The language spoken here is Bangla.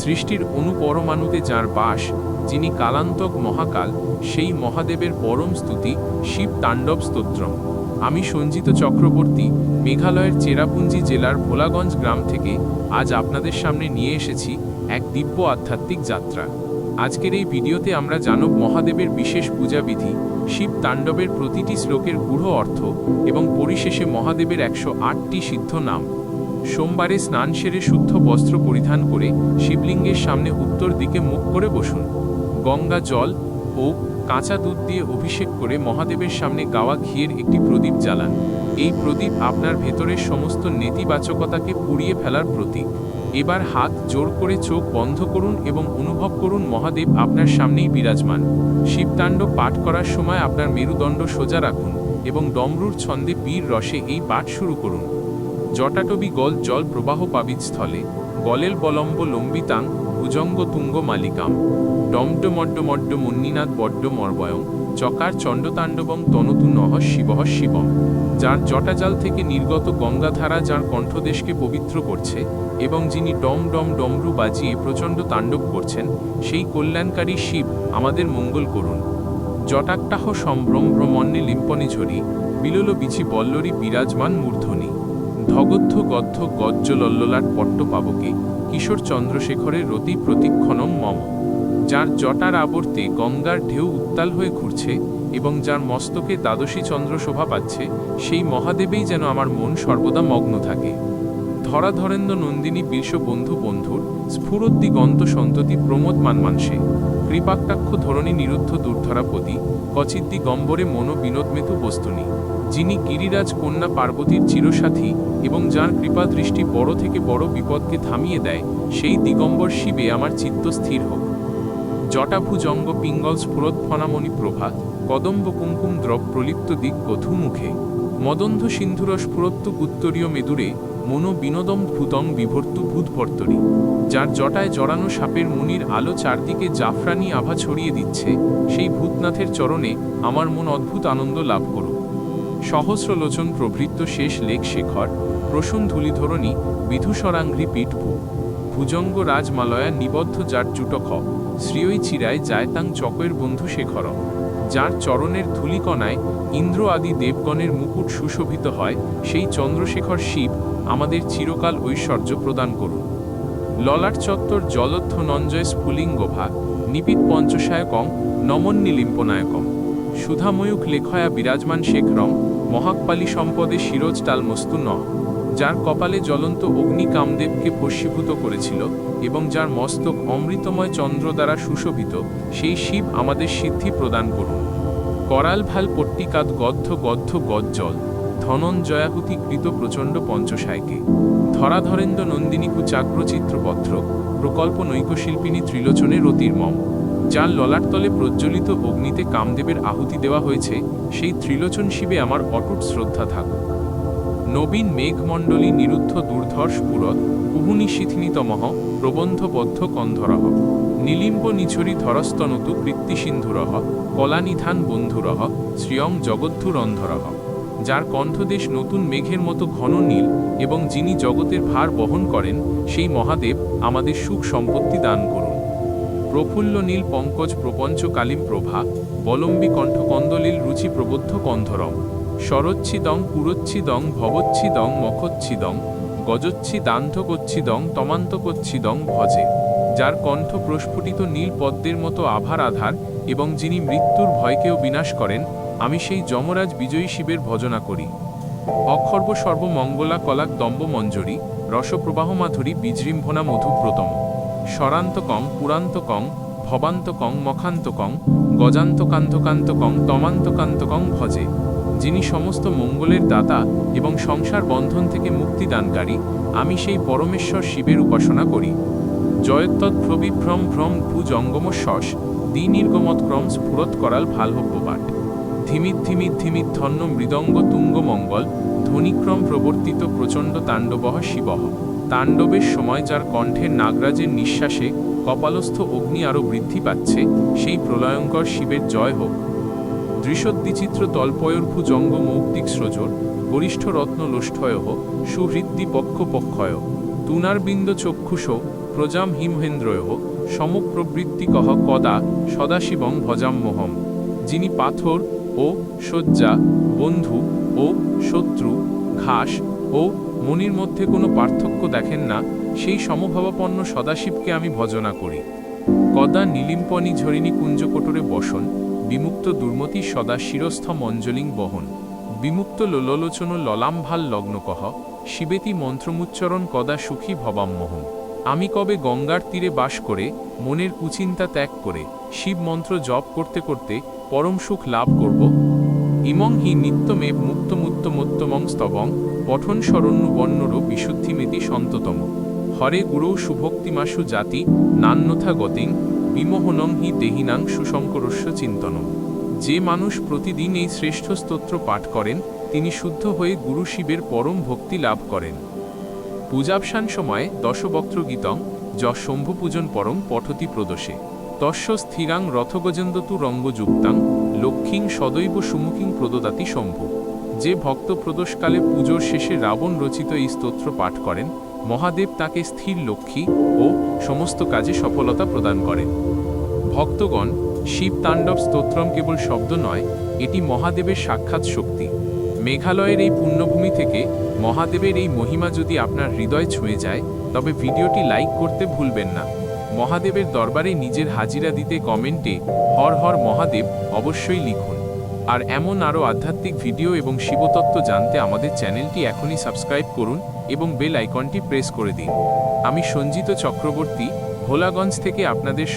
সৃষ্টির অনুপরমাণুতে যার বাস, যিনি কালান্তক মহাকাল, সেই মহাদেবের পরম স্তুতি শিব তাণ্ডব স্তোত্রম। আমি সঞ্জিত চক্রবর্তী মেঘালয়ের চেরাপুঞ্জি জেলার ভোলাগঞ্জ গ্রাম থেকে আজ আপনাদের সামনে নিয়ে এসেছি এক দিব্য আধ্যাত্মিক যাত্রা। আজকের এই ভিডিওতে আমরা জানব মহাদেবের বিশেষ পূজাবিধি, শিব তাণ্ডবের প্রতিটি শ্লোকের গূঢ় অর্থ এবং পরিশেষে মহাদেবের 108টি সিদ্ধ নাম। সোমবারে স্নান সেরে শুদ্ধ বস্ত্র পরিধান করে শিবলিঙ্গের সামনে উত্তর দিকে মুখ করে বসুন। গঙ্গা জল ও কাঁচা দুধ দিয়ে অভিষেক করে মহাদেবের সামনে গাওয়া ঘিয়ের একটি প্রদীপ জ্বালান। এই প্রদীপ আপনার ভেতরের সমস্ত নেতিবাচকতাকে পুড়িয়ে ফেলার প্রতীক। এবার হাত জোর করে চোখ বন্ধ করুন এবং অনুভব করুন মহাদেব আপনার সামনেই বিরাজমান। শিবতাণ্ডব পাঠ করার সময় আপনার মেরুদণ্ড সোজা রাখুন এবং ডমরুর ছন্দে বীর রসে এই পাঠ শুরু করুন। জটাটবি গল জল প্রবাহ পাবিস্থলে, গলেল বলম্ব লম্বিতাং ভুজঙ্গ তুঙ্গ মালিকাম, ডমডমড্ডমড্ড মন্নিনাথ বড্ড মর্বয়ং, চকার চণ্ডতাণ্ডবং তনতু নহ শিবহ শিবম। যার জটাজাল থেকে নির্গত গঙ্গাধারা যার কণ্ঠদেশকে পবিত্র করছে এবং যিনি ডম ডম ডমরু বাজিয়ে প্রচণ্ড তাণ্ডব করছেন, সেই কল্যাণকারী শিব আমাদের মঙ্গল করুন। জটাক্টাহ সম্ভ্রম ভ্রমণ্যে লিম্পনে ঝরি, বিলোল বিচি বল্লরী বিরাজমান মূর্ধনি, ধগদ্ধ গদ্ধ গজ্জলল্ললাট পট্ট পাবকে, কিশোর চন্দ্রশেখরের রতি প্রতিক্ষণম মম। যার জটার আবর্তে গঙ্গার ঢেউ উত্তাল হয়ে ঘুরছে এবং যার মস্তকে দ্বাদশী চন্দ্র শোভা পাচ্ছে, সেই মহাদেবেই যেন আমার মন সর্বদা মগ্ন থাকে। ধরাধরেন্দ্র নন্দিনী বিশ বন্ধু বন্ধুর, স্ফুরোদ্দিগন্ত সন্ততি প্রমোদ মানমানসে, কৃপাকটাক্ষ ধরণী নিরুদ্ধ দুর্ধরাপতি, কচিদ্দি গম্বরে মনো বিনোদমেতু বস্তুনি। যিনি গিরিরাজ কন্যা পার্বতীর চিরসাথী এবং যার কৃপা দৃষ্টি বড় থেকে বড় বিপদকে থামিয়ে দেয়, সেই দিগম্বর শিবে আমার চিত্ত স্থির হোক। জটাভুজঙ্গ পিঙ্গল স্ফুরোৎফণামণি প্রভা, কদম্ব কুঙ্কুম দ্রব প্রলিপ্ত দিক কথু মুখে, মদন্ধ সিন্ধুর স্ফুরত্তু উত্তরীয় মেদুরে, মনো বিনোদম ভূতং বিভর্তু ভূতভর্তরী। যার জটায় জড়ানো সাপের মুনির আলো চারদিকে জাফরানি আভা ছড়িয়ে দিচ্ছে, সেই ভূতনাথের চরণে আমার মন অদ্ভুত আনন্দ লাভ করুক। সহস্রলোচন প্রভৃত্ত শেষ লেখ শেখর, প্রসূন ধূলিধরণী বিধূসরাঙ্ঘ্রি পীঠভূ, ভুজঙ্গ রাজমালয়া নিবদ্ধ যার জুটখ, শ্রিয়ই চিরায় যায় তাং চকের বন্ধু শেখর। যার চরণের ধূলিকণায় ইন্দ্র আদি দেবগণের মুকুট সুশোভিত হয়, সেই চন্দ্রশেখর শিব আমাদের চিরকাল ঐশ্বর্য প্রদান করুন। ললাট চত্বর জলধ্ব নঞ্জয় স্ফুলিঙ্গভা, নিপীত পঞ্চসায়কং নমন্নিলিম্পনায়কম, সুধাময়ুক লেখয়া বিরাজমান শেখরং, মহাকপালী সম্পদে শিরোজ টালমস্তু ন। যার কপালে জ্বলন্ত অগ্নি কামদেবকে ভস্মীভূত করেছিল এবং যার মস্তক অমৃতময় চন্দ্র দ্বারা সুশোভিত, সেই শিব আমাদের সিদ্ধি প্রদান করুন। করালভাল পট্টিকাদ গদ্ধ গদ্ধ গজ্জল, ধনঞ্জয়াহুতি কৃত প্রচণ্ড পঞ্চসায়কে, ধরাধরেন্দ্র নন্দিনীকু চাক্রচিত্রপত্র, প্রকল্প নৈকশিল্পিনী ত্রিলোচনের রতির্মম। যার ললাটতলে প্রজ্বলিত অগ্নিতে কামদেবের আহুতি দেওয়া হয়েছে, সেই ত্রিলোচন শিবে আমার অটুট শ্রদ্ধা থাকুক। নবীন মেঘমণ্ডলী নিরুদ্ধ দুর্ধর স্ফুরৎ, কুহুনি শিথিনিতমহ প্রবন্ধবদ্ধ কন্ধরহ, নীলিম্ব নিছরি ধরস্তনতু কৃত্তিসিন্ধুরহ, কলানিধান বন্ধুরহ শ্রিয়ং জগদ্ধুরন্ধরহ। যার কণ্ঠদেশ নতুন মেঘের মতো ঘন নীল এবং যিনি জগতের ভার বহন করেন, সেই মহাদেব আমাদের সুখ সম্পত্তি দান করুন। প্রফুল্ল নীল পঙ্কজ প্রপঞ্চ কালিম প্রভা, বলম্বী কণ্ঠ কন্দলীল রুচি প্রবদ্ধ কন্ধরম, শরচ্ছিদং পুরচ্ছিদং ভবচ্ছিদং মখচ্ছিদং, গজচ্ছিদান্ধকচ্ছিদং তমান্তকচ্ছিদং ভজে। যার কণ্ঠ প্রস্ফুটিত নীল পদ্মের মতো আভার আধার এবং যিনি মৃত্যুর ভয়কেও বিনাশ করেন, আমি সেই যমরাজ বিজয়ী শিবের ভজনা করি। অক্ষর্ব সর্বমঙ্গলা কলাক দম্ব মঞ্জরি, রসপ্রবাহ মাধুরী বীজৃম্ভনা মধুব্রতম, স্বরান্তকং পুরান্তকং ভবান্তকং মখান্তকং, গজান্তকান্তকান্তকং তমান্তকান্তকং ভজে। যিনি সমস্ত মঙ্গলের দাতা এবং সংসার বন্ধন থেকে মুক্তিদানকারী, আমি সেই পরমেশ্বর শিবের উপাসনা করি। জয়ত্তৎপ্রবিভ্রম ভ্রম ভুজঙ্গম শস, দ্বিনির্গমৎক্রম স্ফুরৎ করাল ভালহব্যপাঠ, ধিমিত ধিমিত ধিমিত ধন্য মৃদঙ্গ তুঙ্গ মঙ্গল, ধ্বনিক্রম প্রবর্তিত প্রচণ্ড তাণ্ডবহ শিবহ। তাণ্ডবের সময় যার কণ্ঠের নাগরাজের নিঃশ্বাসে কপালস্থ অগ্নি আরও বৃদ্ধি পাচ্ছে, সেই প্রলয়ঙ্কর শিবের জয় হোক। দৃশদ্বিচিত্র তল্পয়োর্ভুজঙ্গ মৌক্তিক স্রোজর, গরিষ্ঠ রত্ন লোষ্ঠয় সুহৃদ্দি পক্ষ পক্ষয়, তুনারবিন্দ চক্ষুষ প্রজাম হিমহেন্দ্রয়োঃ সমক প্রবৃত্তিকঃ কদা সদাশিবং ভজাম্যহম। যিনি পাথর ও শয্যা, বন্ধু ও শত্রু, ঘাস ও মণির মধ্যে কোনো পার্থক্য দেখেন না, সেই সমভাবাপন্ন সদাশিবকে আমি ভজনা করি। কদা নীলিম্পনি ঝরিণী কুঞ্জকোটরে বসন, বিমুক্ত দুর্মতি সদা শিরস্থ মঞ্জলিং বহন। বিমুক্ত লোলোচন ললাম্ভাল লগ্নকহ, শিবেতি মন্ত্রমুচ্চরণ কদা সুখী ভবাম্যহম। আমি কবে গঙ্গার তীরে বাস করে মনের কুচিন্তা ত্যাগ করে শিব মন্ত্র জপ করতে করতে পরম সুখ লাভ করব। ইমং হি নিত্যমেব মুক্তমুত্তমোত্তমং স্তবং পঠন শরণ্যু বর্ণর বিশুদ্ধিমেতি সন্ততম। হরে গুরৌ শুভক্তিমাশু জাতি নান্যথা গতিং বিমোহনং হি দেহিনাং সুশঙ্করস্য চিন্তনম। যে মানুষ প্রতিদিন এই শ্রেষ্ঠ স্তোত্র পাঠ করেন তিনি শুদ্ধ হয়ে গুরু শিবের পরম ভক্তি লাভ করেন। পূজাবসান সময়ে দশবক্ত্র গীতং য শম্ভু পূজন পরং পঠতি প্রদোষে তস্য স্থিরাং রথগজেন্দতু রঙ্গযুক্তাং লক্ষ্মীং সদৈব সুমুখীং প্রদদাতি শম্ভু। যে ভক্ত প্রদোষকালে পুজোর শেষে রাবণ রচিত এই স্তোত্র পাঠ করেন মহাদেব তাকে স্থির লক্ষ্মী ও সমস্ত কাজে সফলতা প্রদান করেন। ভক্তগণ, শিব তাণ্ডব স্তোত্রম কেবল শব্দ নয়, এটি মহাদেবের সাক্ষাৎ শক্তি। মেঘালয়ের এই পুণ্যভূমি থেকে মহাদেবের এই মহিমা যদি আপনার হৃদয় ছুঁয়ে যায় তবে ভিডিওটি লাইক করতে ভুলবেন না। মহাদেবের দরবারে নিজের হাজিরা দিতে কমেন্টে হর হর মহাদেব অবশ্যই লিখুন। আর এমন আরও আধ্যাত্মিক ভিডিও এবং শিবতত্ত্ব জানতে আমাদের চ্যানেলটি এখনই সাবস্ক্রাইব করুন এবং বেল আইকনটি প্রেস করে দিন। আমি সঞ্জিত চক্রবর্তী, ভোলাগঞ্জ থেকে আপনাদের